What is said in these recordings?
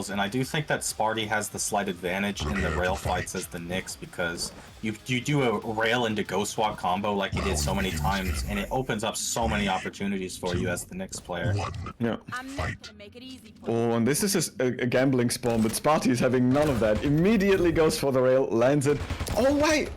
And I do think that Sparty has the slight advantage in the rail fights as the Nyx, because you do a rail into Ghost Walk combo like you did so many times, and it opens up so many opportunities for you as the Nyx player. Yeah. I'm not gonna make it easy for Oh, and this is a gambling spawn, but Sparty is having none of that. Immediately goes for the rail, lands it. Oh, wait!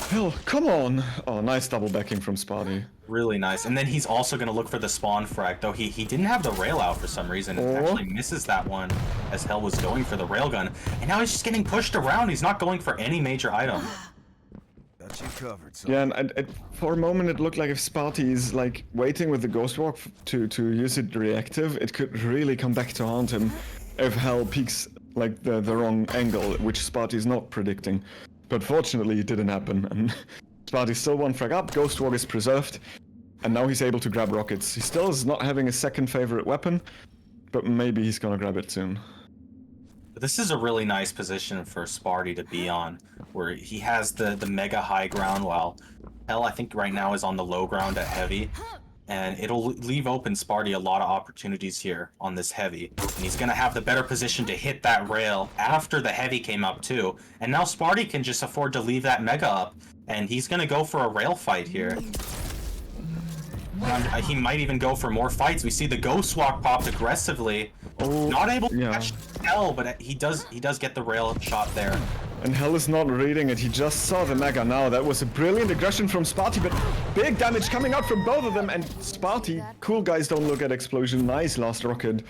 Hell, come on! Oh, nice double backing from Sparty. Really nice. And then he's also going to look for the spawn frag, though he didn't have the rail out for some reason. Oh. Actually misses that one as Hell was going for the railgun. And now he's just getting pushed around. He's not going for any major item. Got you covered, son. Yeah, and for a moment it looked like if Sparty is like waiting with the Ghost Walk to use it reactive, it could really come back to haunt him if Hell peeks like the wrong angle, which Sparty is not predicting. But fortunately it didn't happen, and Sparty's still one frag up, Ghost Walk is preserved, and now he's able to grab rockets. He still is not having a second favorite weapon, but maybe he's gonna grab it soon. This is a really nice position for Sparty to be on, where he has the mega high ground, while Hell, I think right now, is on the low ground at heavy. And it'll leave open Sparty a lot of opportunities here on this heavy. And he's going to have the better position to hit that rail after the heavy came up too. And now Sparty can just afford to leave that mega up. And he's going to go for a rail fight here. He might even go for more fights. We see the Ghost Walk popped aggressively. Oh, Not able to yeah. catch Hell, but he does get the rail shot there. And Hell is not reading it, he just saw the mega now. That was a brilliant aggression from Sparty, but big damage coming out from both of them. And Sparty, cool guys don't look at explosion, nice last rocket.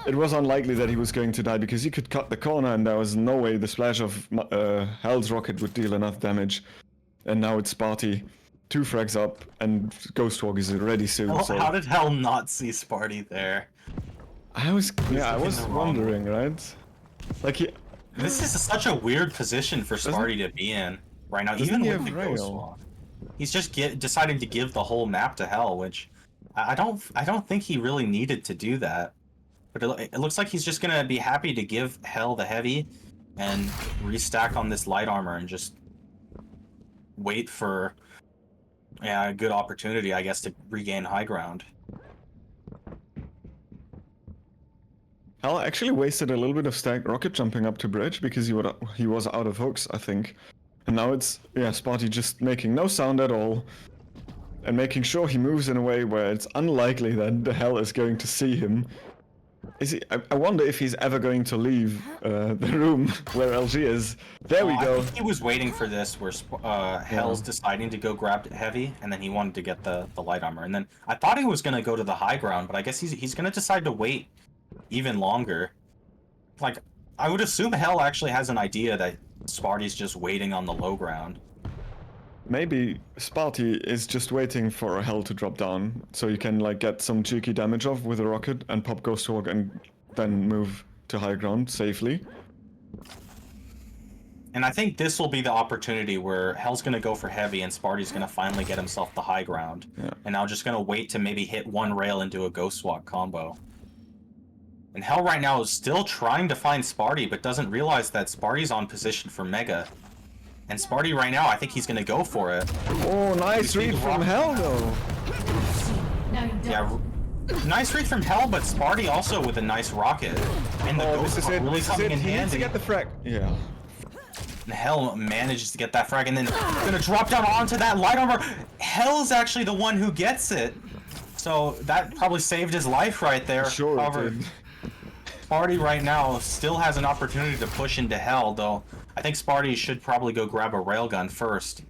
It was unlikely that he was going to die because he could cut the corner and there was no way the splash of Hell's rocket would deal enough damage. And now it's Sparty, 2 frags up, and Ghost Walk is ready soon. Oh, So how did Hell not see Sparty there? I was looking wondering, right? Like This is such a weird position for Sparty to be in right now, even he with have the rail? Ghost Walk. He's just deciding to give the whole map to Hell, which I don't think he really needed to do that. But it looks like he's just gonna be happy to give Hell the heavy and restack on this light armor and just wait for a good opportunity, I guess, to regain high ground. Hell actually wasted a little bit of stack rocket jumping up to bridge because he was out of hooks, I think. And now it's, Sparty just making no sound at all. And making sure he moves in a way where it's unlikely that the Hell is going to see him. I wonder if he's ever going to leave the room where LG is. There we go. I think he was waiting for this, where Hell's deciding to go grab heavy, and then he wanted to get the light armor. And then I thought he was going to go to the high ground, but I guess he's going to decide to wait even longer. Like, I would assume Hell actually has an idea that Sparty's just waiting on the low ground. Maybe Sparty is just waiting for a Hell to drop down, so you can like get some cheeky damage off with a rocket and pop Ghost Walk and then move to high ground safely. And I think this will be the opportunity where Hell's going to go for heavy and Sparty's going to finally get himself the high ground. Yeah. And now just going to wait to maybe hit one rail into a Ghost Walk combo. And Hell right now is still trying to find Sparty, but doesn't realize that Sparty's on position for Mega. And Sparty right now, I think he's going to go for it. Oh, nice read from Hell though. Yeah, nice read from Hell, but Sparty also with a nice rocket. And the Ghost Walk really coming in He needs to handy. get the frag. Yeah. And Hell manages to get that frag, and then gonna drop down onto that light armor. Hell's actually the one who gets it. So that probably saved his life right there. Sure However, it did. Sparty right now still has an opportunity to push into Hell, though I think Sparty should probably go grab a railgun first.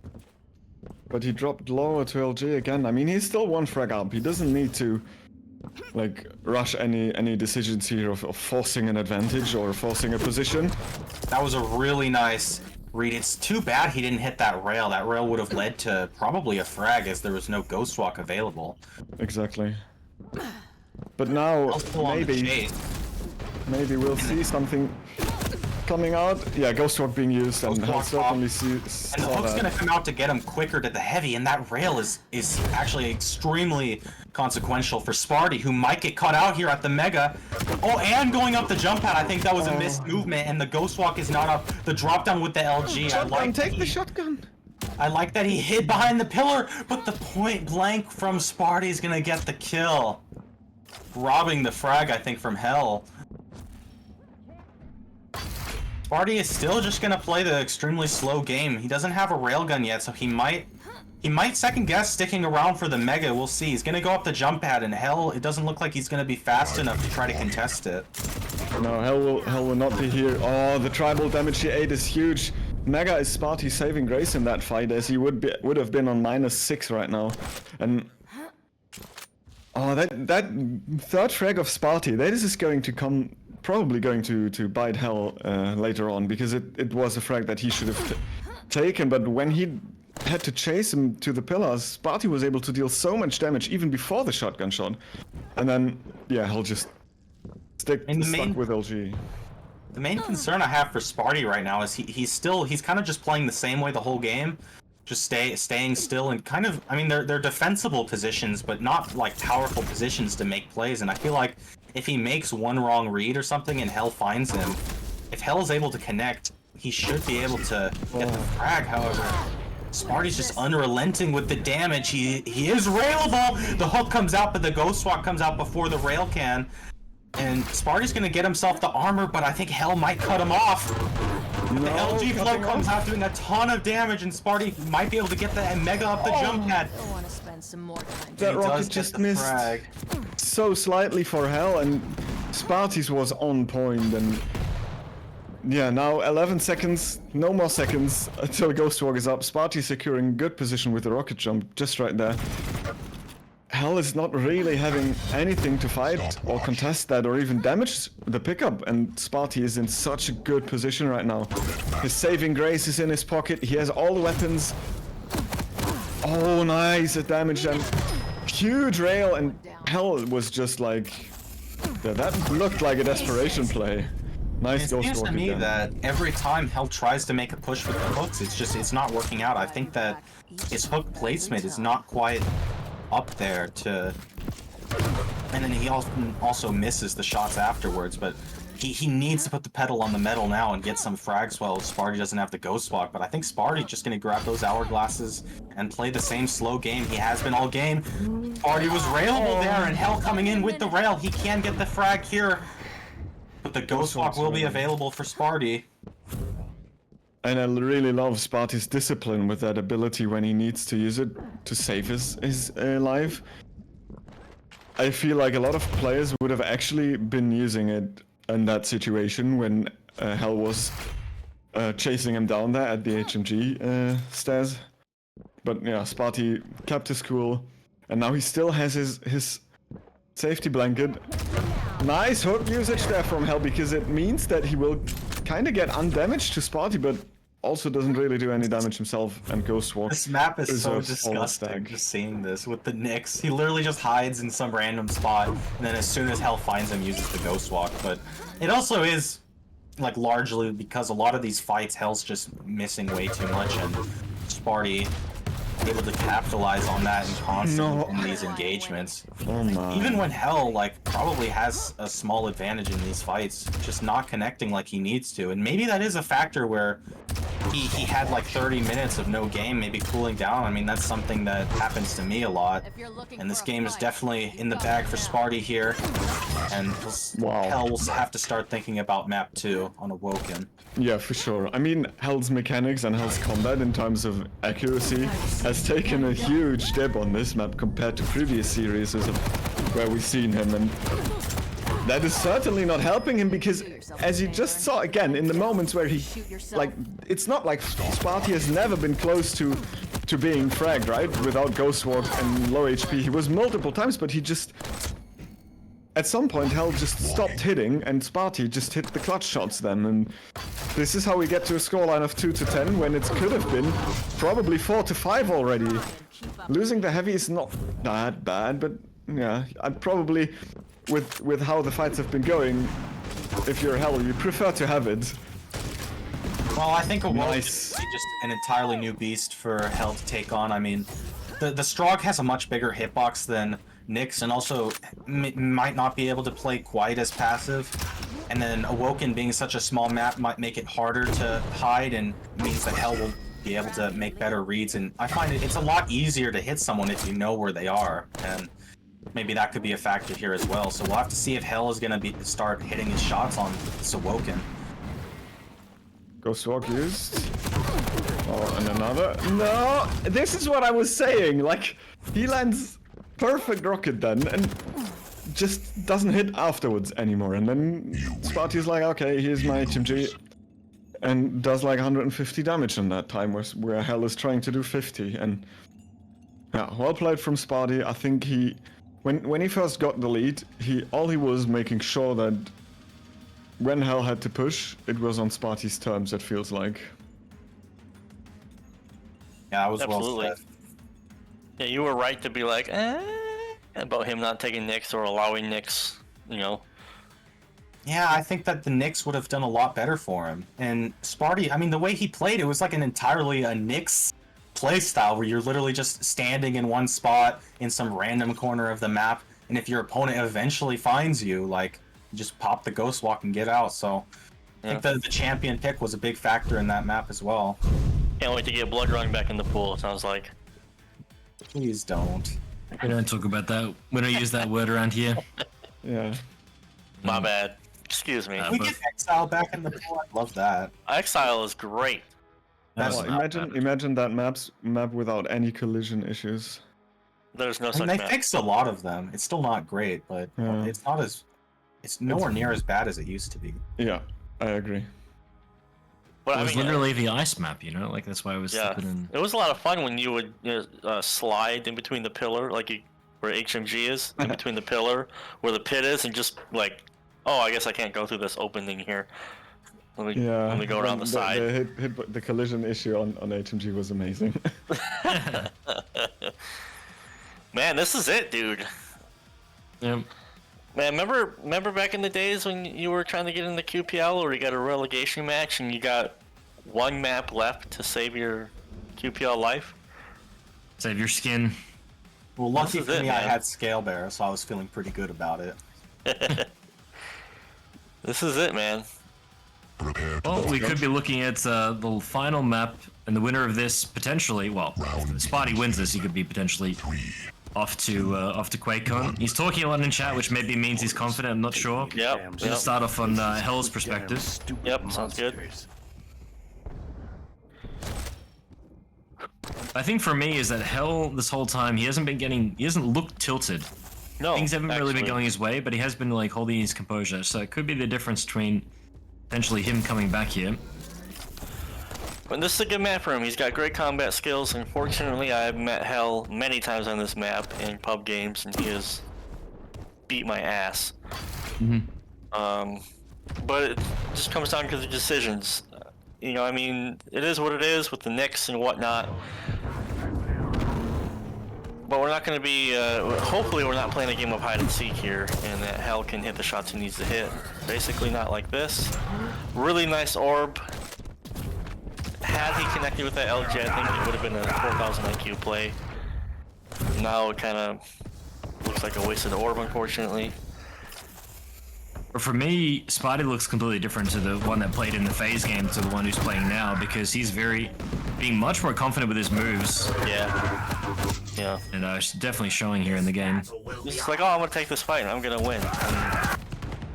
But he dropped lower to LG again. I mean, he's still 1 frag up. He doesn't need to like rush any decisions here of forcing an advantage or forcing a position. That was a really nice read. It's too bad he didn't hit that rail. That rail would have led to probably a frag, as there was no Ghost Walk available. Exactly. But now Also on the chase. maybe we'll see something coming out. Yeah, Ghost Walk being used, and Ghost I'll Walk certainly And the saw hook's that. gonna come out to get him quicker to the heavy, and that rail is actually extremely consequential for Sparty, who might get caught out here at the Mega. Oh, and going up the jump pad, I think that was a missed movement, and the Ghost Walk is not up. The drop down with the LG, Shotgun, take the shotgun! I like that he hid behind the pillar, but the point blank from Sparty is gonna get the kill. Robbing the frag, I think, from Hell. Sparty is still just gonna play the extremely slow game. He doesn't have a railgun yet, so he might second guess sticking around for the Mega. We'll see. He's gonna go up the jump pad, and Hell, it doesn't look like he's gonna be fast enough to try to contest it. No, Hell will not be here. Oh, the tribal damage he ate is huge. Mega is Sparty's saving grace in that fight, as he would have been on -6 right now. And oh, that third frag of Sparty, that is going to come, probably going to bite Hell later on, because it was a frag that he should have taken, but when he had to chase him to the pillars, Sparty was able to deal so much damage even before the shotgun shot. And then, yeah, Hell just stuck with LG. The main concern I have for Sparty right now is he's kind of just playing the same way the whole game, just staying still and kind of, I mean, they're defensible positions, but not like powerful positions to make plays. And I feel like if he makes one wrong read or something and Hell finds him, if Hell is able to connect, he should be able to get the frag. However, Sparty's just unrelenting with the damage. He is railable. The hook comes out, but the ghost walk comes out before the rail can. And Sparty's gonna get himself the armor, but I think Hell might cut him off. No, the LG flow comes out doing a ton of damage, and Sparty might be able to get the Mega up the jump pad. I want to spend some more time. That rocket just missed so slightly for Hell, and Sparty's was on point. And yeah, now 11 seconds, no more seconds until Ghost Walk is up. Sparty securing good position with the rocket jump just right there. Hell is not really having anything to fight or contest that or even damage the pickup, and Sparty is in such a good position right now. His saving grace is in his pocket, he has all the weapons. Oh, nice, a damage and huge rail, and Hell was just like, yeah, that looked like a desperation play. Nice Ghost Walk. It seems to me that every time Hell tries to make a push with the hooks, it's not working out. I think that his hook placement is not quite up there to, and then he also misses the shots afterwards, but he needs to put the pedal on the metal now and get some frags while Sparty doesn't have the ghost walk. But I think Sparty's just gonna grab those hourglasses and play the same slow game he has been all game. Sparty was railable there, and Hell coming in with the rail. He can get the frag here, but the ghost walk will be available for Sparty. And I really love Sparty's discipline with that ability when he needs to use it to save his life. I feel like a lot of players would have actually been using it in that situation when Hell was chasing him down there at the HMG stairs. But yeah, Sparty kept his cool, and now he still has his safety blanket. Nice hook usage there from Hell, because it means that he will kind of get undamaged to Sparty, but also doesn't really do any damage himself, and Ghost Walk. This map is so disgusting, just seeing this with the Nyx. He literally just hides in some random spot, and then as soon as Hell finds him, uses the Ghost Walk. But it also is, like, largely because a lot of these fights, Hell's just missing way too much, and Sparty able to capitalize on that and constantly in these engagements. Oh my. Even when Hell, like, probably has a small advantage in these fights, just not connecting like he needs to. And maybe that is a factor where he had like 30 minutes of no game, maybe cooling down. I mean, that's something that happens to me a lot. And this game is definitely in the bag for Sparty here. And Hell will have to start thinking about map 2 on Awoken. Yeah, for sure. I mean, Hell's mechanics and Hell's combat in terms of accuracy has taken a huge dip on this map compared to previous series where we've seen him, and that is certainly not helping him, because as you just saw again in the moments where he, like, it's not like Sparty has never been close to being fragged, right? Without Ghost Walk and low HP, he was multiple times, but he just, at some point, Hell just stopped hitting, and Sparty just hit the clutch shots then, and this is how we get to a scoreline of 2-10 when it could have been probably 4-5 already. Losing the heavy is not that bad, but yeah, I'd probably, with how the fights have been going, if you're Hell, you prefer to have it. Well, I think Awoken is just an entirely new beast for Hell to take on. I mean, the Strogg has a much bigger hitbox than Nyx, and also might not be able to play quite as passive. And then Awoken being such a small map might make it harder to hide, and means that Hell will be able to make better reads. And I find it's a lot easier to hit someone if you know where they are, and maybe that could be a factor here as well. So we'll have to see if Hell is going to start hitting his shots on this Awoken. Ghost Walk used. Oh, and another. No! This is what I was saying! Like, he lands perfect rocket then, and just doesn't hit afterwards anymore. And then Sparty's like, okay, here's my HMG. And does like 150 damage in that time, where Hell is trying to do 50. And yeah, well played from Sparty. I think when he first got the lead, all he was making sure that when Hell had to push, it was on Sparty's terms, it feels like. Yeah, I was Absolutely. well said. Yeah, you were right to be like, about him not taking nicks or allowing nicks, you know. Yeah, I think that the Knicks would have done a lot better for him. And Sparty, I mean, the way he played, it was like an entirely a Knicks play style where you're literally just standing in one spot in some random corner of the map, and if your opponent eventually finds you, like, you just pop the Ghost Walk and get out. So I think the champion pick was a big factor in that map as well. Can't wait to get Blood Rung back in the pool, it sounds like. Please don't. We don't talk about that. We don't use that word around here. Yeah. My bad. Excuse me. We get Exile back in the pool. I love that. Exile is great. That's Well, imagine that map without any collision issues. There's no and such they map. fixed a lot of them. It's still not great, but Yeah. it's nowhere near as bad as it used to be. Yeah, I agree. But It I was mean, literally the ice map, you know? Like, that's why I was yeah, slipping in. it was a lot of fun when you would slide in between the pillar, like where HMG is, in between the pillar, where the pit is, and just like, oh, I guess I can't go through this opening here. Let me go around the side. The collision issue on HMG was amazing. Man, this is it, dude. Yeah. Man, remember back in the days when you were trying to get in the QPL, or you got a relegation match and you got one map left to save your QPL life? Save your skin. Well, lucky This for is it, me, I man. had Scale Bearer, so I was feeling pretty good about it. This is it, man. Well, we could be looking at the final map, and the winner of this potentially, well, if Spotty wins this, he could be potentially off to QuakeCon. He's talking a lot in chat, which maybe means he's confident. I'm not sure. Yep. Let's start off on Hell's perspective. Yep. Sounds good. I think for me is that Hell this whole time he hasn't looked tilted. No. Things haven't really been actually. going his way, but he has been like holding his composure. So it could be the difference between potentially him coming back here. But this is a good map for him. He's got great combat skills. Unfortunately, I've met Hell many times on this map in pub games, and he has beat my ass. But it just comes down to the decisions. You know, I mean, it is what it is with the Knicks and whatnot. But we're not going to be, hopefully we're not playing a game of hide and seek here, and that Hell can hit the shots he needs to hit. Basically not like this. Really nice orb. Had he connected with that LG, I think it would have been a 4,000 IQ play. Now it kind of looks like a wasted orb, unfortunately. But for me, Spotty looks completely different to the one that played in the phase game to the one who's playing now, because he's being much more confident with his moves. Yeah. And it's definitely showing here in the game. He's just like, oh, I'm going to take this fight and I'm going to win. And,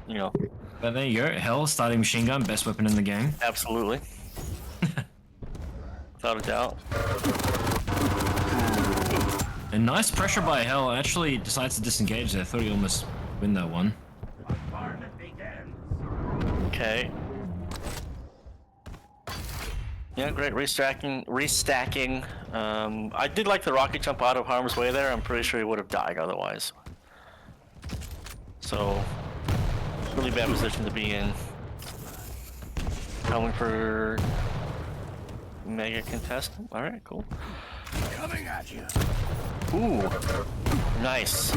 you know, But there you go. Hell, starting machine gun, best weapon in the game. absolutely. Without a doubt. And nice pressure by Hell. Actually decides to disengage there. I thought he almost win that one. Okay. Yeah, great restacking. I did like the rocket jump out of harm's way there. I'm pretty sure he would have died otherwise. So, really bad position to be in. Coming for mega contestant. All right, cool. Coming at you. Ooh, nice.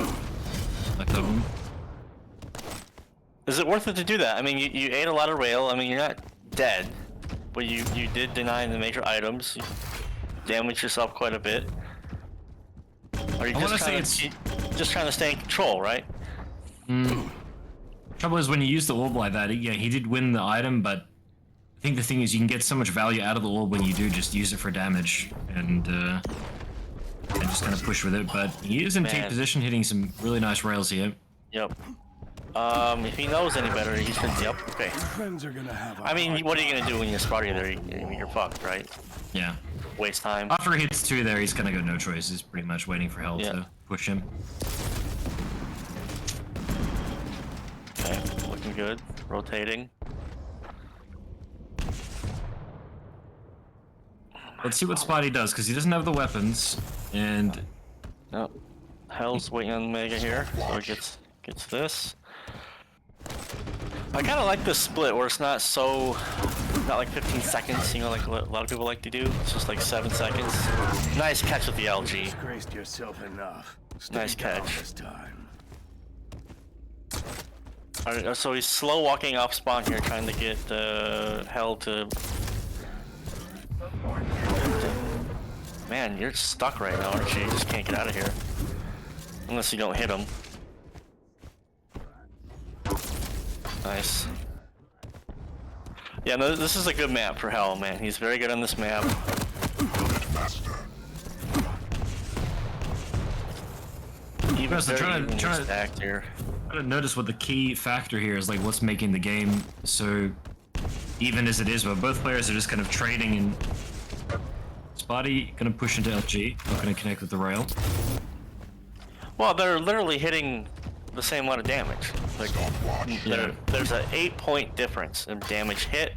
Like the Is it worth it to do that? I mean, you ate a lot of rail. I mean, you're not dead, but you did deny the major items. You damaged yourself quite a bit. Are you just trying to stay in control, right? trouble is when you use the orb like that, yeah, he did win the item, but I think the thing is you can get so much value out of the orb when you do just use it for damage and just kind of push with it. But he is in Man. tape position, hitting some really nice rails here. Yep. If he knows any better, he should. Yep. Okay. Friends are gonna have. I mean, what are you gonna do when you're Sparty there? You're fucked, right? Yeah. Waste time. After he hits 2 there, he's kind of got no choice. He's pretty much waiting for Hell Yeah. to push him. Okay, looking good. Rotating. Let's see what Spotty does, because he doesn't have the weapons, and No. Hell's waiting on Mega here, so he gets this. I kind of like this split where it's not like 15 seconds, you know, like what a lot of people like to do. It's just like 7 seconds. Nice catch with the LG. Disgraced yourself enough. Stay Nice down catch. this time. Alright, so he's slow walking off spawn here, trying to get Hell to. Man, you're stuck right now, aren't you? You just can't get out of here. Unless you don't hit him. Nice. Yeah, no, this is a good map for Hell, man. He's very good on this map. Even Guys, I'm very trying evenly to stacked here. notice what the key factor here is, like what's making the game so even as it is, where both players are just kind of trading, and Spotty gonna push into LG, not gonna connect with the rail. Well, they're literally hitting the same amount of damage. Like, there's an 8-point difference in damage hit.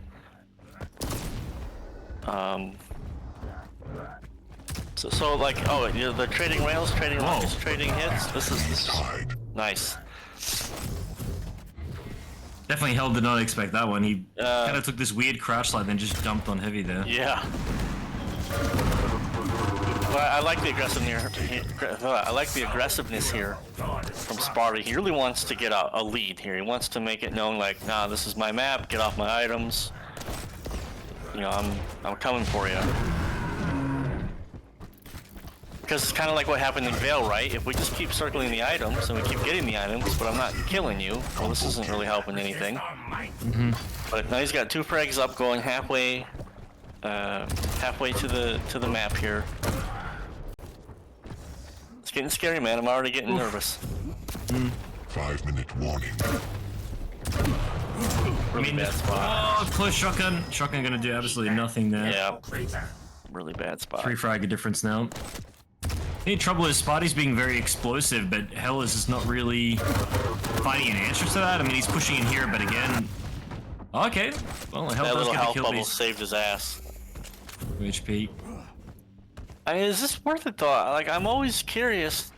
So like, oh, you're the trading rails, trading rockets, trading hits. This is nice. Definitely Hell did not expect that one. He kind of took this weird crouch slide, then just jumped on heavy there. Yeah. But I like the aggressiveness here from Sparty. He really wants to get a lead here. He wants to make it known, like, nah, this is my map. Get off my items. You know, I'm coming for you. Because it's kind of like what happened in Veil, right? If we just keep circling the items and we keep getting the items, but I'm not killing you, well, this isn't really helping anything. Mm-hmm. But now he's got 2 frags up, going halfway to the map here. It's getting scary, man. I'm already getting nervous. 5-minute warning. Really bad spot. Oh, close shotgun. Shotgun gonna do absolutely nothing there. Yeah. Really bad spot. 3 frag of difference now. The trouble is Spotty's being very explosive, but Hell is just not really finding an answer to that. I mean, he's pushing in here, but again... Okay, well, Hell That does little get the health kill bubble piece. saved his ass. HP. I mean, is this worth it though? Like, I'm always curious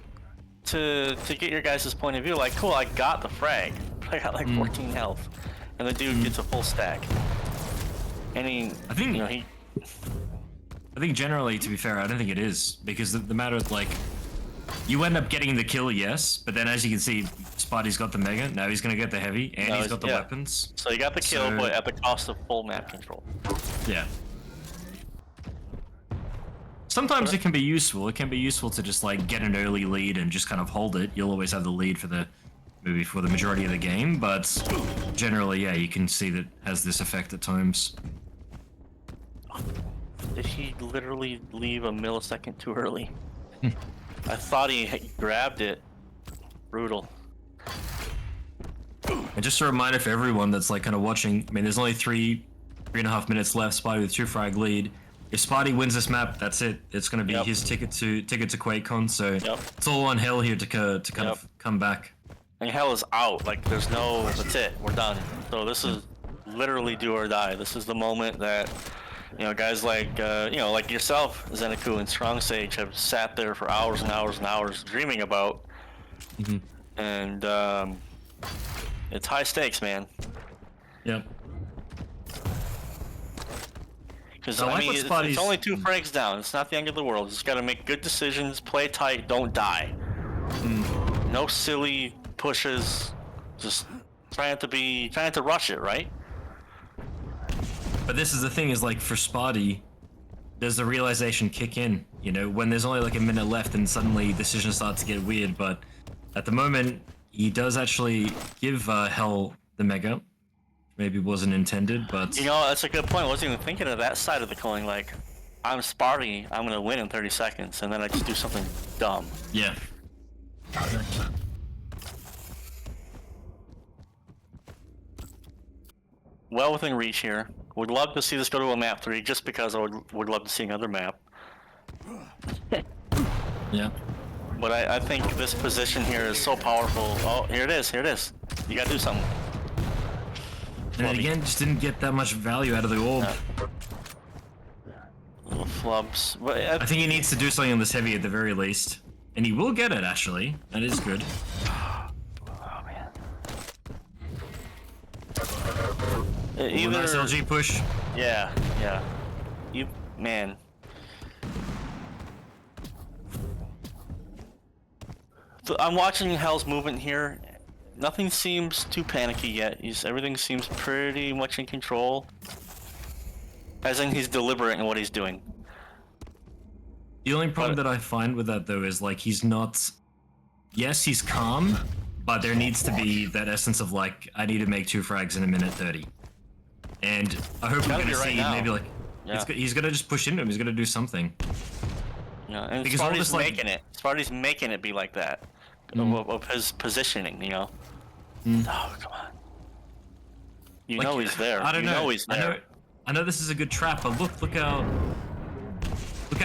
to get your guys' point of view. Like, cool, I got the frag. I got like 14 health, and the dude gets a full stack. And he, I think, you know, he. I think generally, to be fair, I don't think it is, because the matter of, like, you end up getting the kill, yes, but then as you can see, Spotty's got the mega, now he's gonna get the heavy, and No, he's got the yeah. weapons. So you got the kill, So- but at the cost of full map control. Yeah. Sometimes it can be useful. It can be useful to just like get an early lead and just kind of hold it. You'll always have the lead for the maybe for the majority of the game, but generally, yeah, you can see that it has this effect at times. Did he literally leave a millisecond too early? I thought he grabbed it. Brutal. And just a reminder for everyone that's like kind of watching. I mean, there's only 3.5 minutes left. Spotty with 2 frag lead. If Spotty wins this map, that's it. It's going to be his ticket to QuakeCon. So it's all on Hell here to kind of come back. And Hell is out. Like, there's no. That's it. We're done. So this is literally do or die. This is the moment that, you know, guys like you know, like yourself, Zeniku and Strong Sage, have sat there for hours and hours and hours dreaming about. And it's high stakes, man. Yep. Because I I like mean, what it's Spotty's- only 2 frags down. It's not the end of the world. You just got to make good decisions, play tight, don't die. No silly pushes. Just trying to rush it, right? But this is the thing, is like for Spotty, does the realization kick in? You know, when there's only like a minute left and suddenly decisions start to get weird. But at the moment, he does actually give Hell the mega. Maybe wasn't intended, but You know, that's a good point. I wasn't even thinking of that side of the coin. Like, I'm Sparty, I'm gonna win in 30 seconds, and then I just do something dumb. yeah. well within reach here. Would love to see this go to a map 3, just because I would love to see another map. Yeah. But I think this position here is so powerful. Oh, here it is. Here it is. You gotta do something. And then again, just didn't get that much value out of the orb. Little flubs. But I think he needs to do something on this heavy at the very least. And he will get it, actually. That is good. Oh, man. Ooh, nice LG push. Yeah, yeah. Man. I'm watching Hell's movement here. Nothing seems too panicky yet. Everything seems pretty much in control. As in, he's deliberate in what he's doing. The only problem that I find with that, though, is like he's not. Yes, he's calm, but there needs to be that essence of like, I need to make 2 frags in a minute 30. And I hope we're gonna see maybe like he's gonna just push into him. He's gonna do something. Yeah, and Because Sparty's like, making it. Sparty's making it be like that. Of his positioning, you know. Oh, come on. You like, know he's there. I don't know. He's there. I know this is a good trap, but look how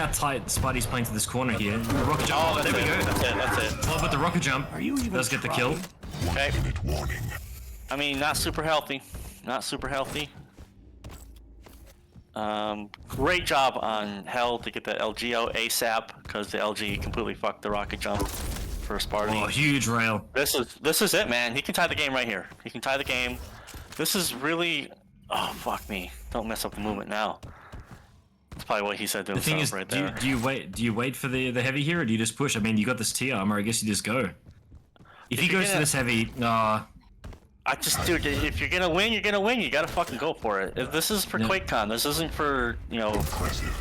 tight Spidey's playing to this corner here. The rocket jump. Oh, there we go. That's it. Well, but the rocket jump does get the kill. Okay. 1 minute warning. I mean, not super healthy. Not super healthy. Great job on Hell to get the LGO ASAP, because the LG completely fucked the rocket jump for Sparty. Oh, huge rail. This is it, man. He can tie the game right here. He can tie the game. This is really... Oh, fuck me. Don't mess up the movement now. That's probably what he said to The thing himself is, right there. do you wait for the heavy here, or do you just push? I mean, you got this T armor. I guess you just go. If he goes to this heavy, Dude, if you're gonna win, you're gonna win. You gotta fucking go for it. If this is for QuakeCon. This isn't for, you know...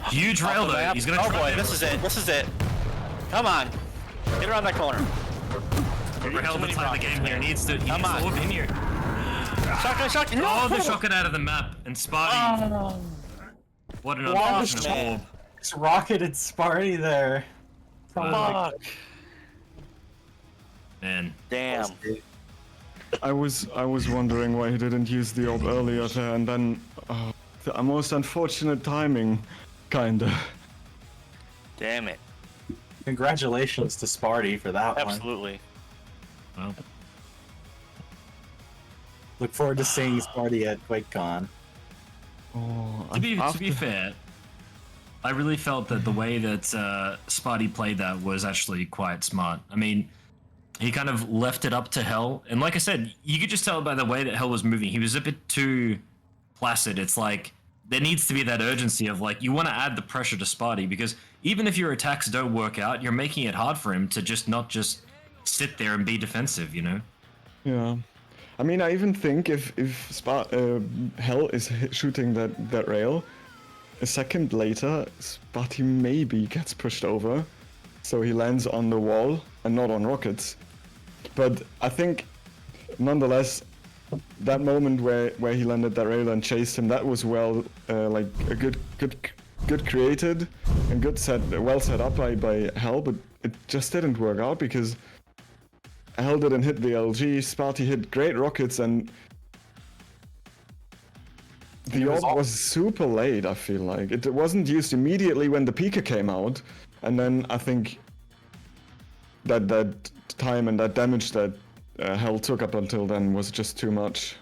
huge rail though. He's gonna. Oh boy, this is it. This is it. Come on. Get around that corner. For Hell to tie the game here. He needs to orb in here. Shotgun. No! Oh, the shotgun out of the map, and Sparty. What an unfortunate orb. It's rocketed Sparty there. Fuck. Man. Damn. I was wondering why he didn't use the orb earlier there, and then the most unfortunate timing, kinda. Damn it. Congratulations to Sparty for that one. Absolutely. Well, Look forward to seeing Sparty at QuakeCon. Oh, to be fair, I really felt that the way that Sparty played that was actually quite smart. I mean, he kind of left it up to Hell, and like I said, you could just tell by the way that Hell was moving. He was a bit too placid. It's like there needs to be that urgency of like, you want to add the pressure to Sparty, because even if your attacks don't work out, you're making it hard for him to just not just sit there and be defensive, you know? Yeah. I mean, I even think if Hell is shooting that rail, a second later, Sparty maybe gets pushed over, so he lands on the wall and not on rockets. But I think, nonetheless, that moment where he landed that rail and chased him, that was like a good created and well set up by Hell, but it just didn't work out because Hell didn't hit the LG, Sparty hit great rockets, and the orb was super late, I feel like. It wasn't used immediately when the Pika came out, and then I think that time and that damage that Hell took up until then was just too much.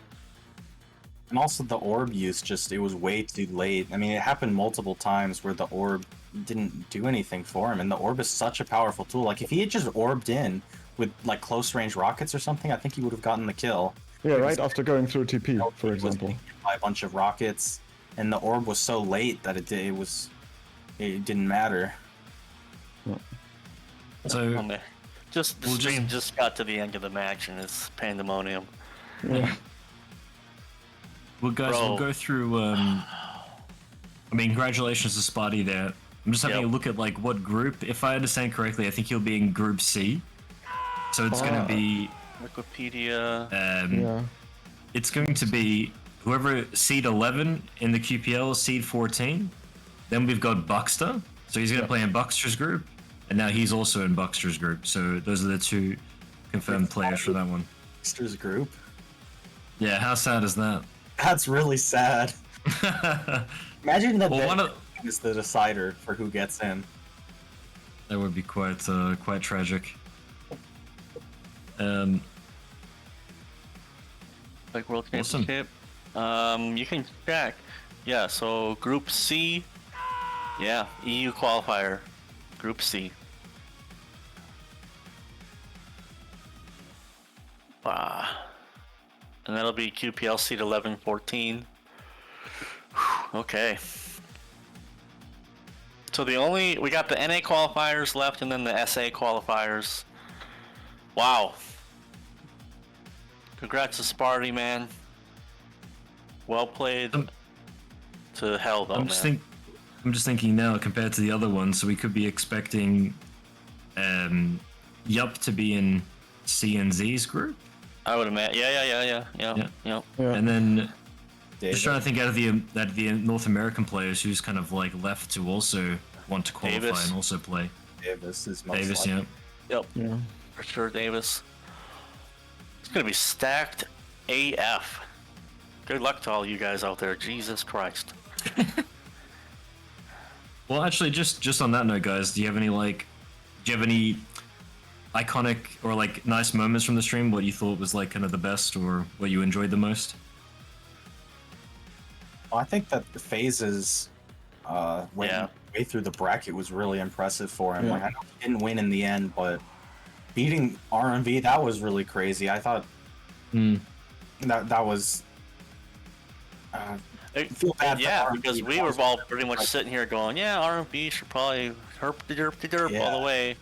And also the orb use, it was way too late. I mean, it happened multiple times where the orb didn't do anything for him, and the orb is such a powerful tool. Like, if he had just orbed in with, like, close-range rockets or something, I think he would have gotten the kill. Yeah, right after going through TP, for example. By a bunch of rockets, and the orb was so late that it didn't matter. So, the stream just got to the end of the match and it's pandemonium. Yeah. well, guys, we'll go through. I mean, congratulations to Sparty there. I'm just having a look at like what group. If I understand correctly, I think he'll be in Group C. So it's going to be Wikipedia. Yeah. It's going to be whoever seed 11 in the QPL, seed 14. Then we've got Buxter. So he's going to play in Buxter's group. And now he's also in Buxter's group. So those are the two confirmed players for that one. Buxter's group? Yeah, how sad is that? That's really sad. Imagine that Well, one that of is the decider for who gets in. that would be quite tragic. Quake World Awesome. Championship. You can check. Yeah, so Group C. Yeah, EU qualifier. Group C. And that'll be QPL seed 11-14. Okay. So we got the NA qualifiers left and then the SA qualifiers. Wow. Congrats to Sparty, man. Well played. To hell though, I'm just thinking now compared to the other ones, so we could be expecting Yup to be in C and Z's group. I would imagine. Yeah. And then David. just trying to think out of the North American players who's kind of like left to also want to qualify Davis. and also play. Davis is most Davis, likely. yeah. Yep. Yeah. For sure, Davis. It's gonna be stacked AF. Good luck to all you guys out there. Jesus Christ. Well, actually, just on that note, guys, do you have any iconic or like nice moments from the stream? What you thought was like kind of the best, or what you enjoyed the most? Well, I think that the phases way through the bracket was really impressive for him. Yeah. Like, I know he didn't win in the end, but beating RMV, that was really crazy. I thought that was. I feel bad for Yeah, RMV. because we were all pretty much sitting here going, yeah, RMB should probably herp de derp all the way.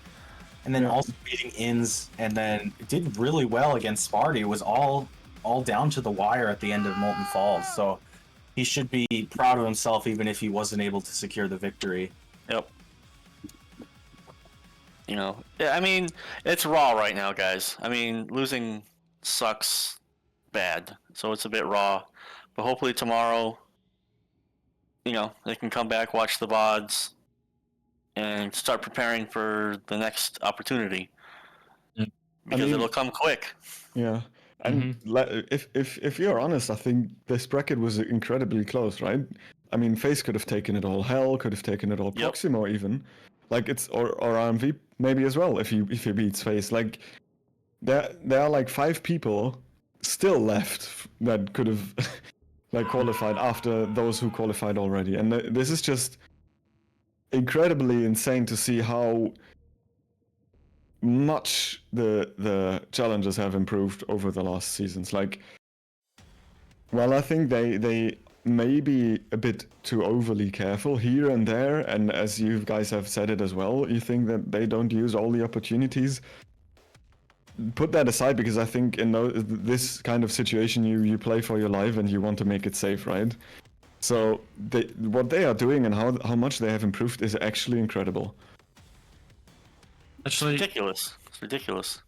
And then also beating Inns, and then did really well against Sparty. It was all down to the wire at the end of Molten Falls. So he should be proud of himself, even if he wasn't able to secure the victory. Yep. You know, I mean, it's raw right now, guys. I mean, losing sucks bad, so it's a bit raw. But hopefully tomorrow, you know, they can come back, watch the VODs, and start preparing for the next opportunity. Yeah. Because I mean- it'll come quick. Yeah. And if you're honest, I think this bracket was incredibly close, right? I mean, FaZe could have taken it all, Hell could have taken it all, Yep. Proximo even, like it's or RMV maybe as well if he beats FaZe. Like there are like 5 people still left that could have like qualified after those who qualified already, and this is just incredibly insane to see how much the challenges have improved over the last seasons. Like, well, I think they may be a bit too overly careful here and there, and as you guys have said it as well, you think that they don't use all the opportunities. Put that aside, because I think in this kind of situation you play for your life and you want to make it safe, right? So what they are doing and how much they have improved is actually incredible. Actually, Ridiculous. It's ridiculous.